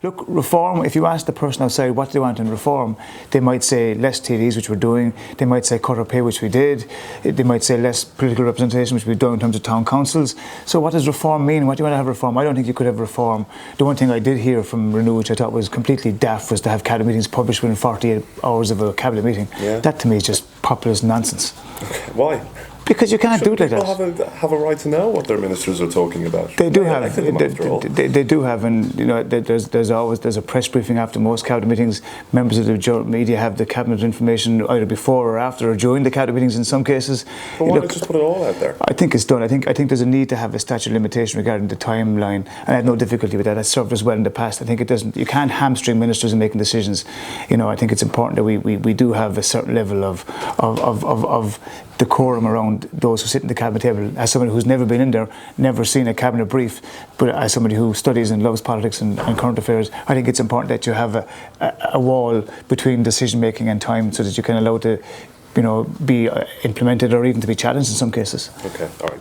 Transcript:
Look, reform, if you ask the person outside what they want in reform, they might say less TDs, which we're doing. They might say cut our pay, which we did. They might say less political representation, which we've done in terms of town councils. So what does reform mean? What do you want to have reform? I don't think you could have reform. The one thing I did hear from Renua, which I thought was completely daft, was to have cabinet meetings published within 48 hours of a cabinet meeting. Yeah. That to me is just populist nonsense. Okay. Why? Because you can't do it like that. People have a right to know what their ministers are talking about. They do have. They do have, and you know, there's a press briefing after most cabinet meetings. Members of the media have the cabinet information either before or after or during the cabinet meetings in some cases. But why not just put it all out there? I think it's done. I think there's a need to have a statute of limitation regarding the timeline, and I have no difficulty with that. That's served us well in the past. I think it doesn't. You can't hamstring ministers in making decisions. You know, I think it's important that we do have a certain level of decorum around those who sit in the cabinet table. As somebody who's never been in there, never seen a cabinet brief, but as somebody who studies and loves politics and current affairs, I think it's important that you have a wall between decision making and time, so that you can allow it to, you know, be implemented or even to be challenged in some cases. Okay, all right.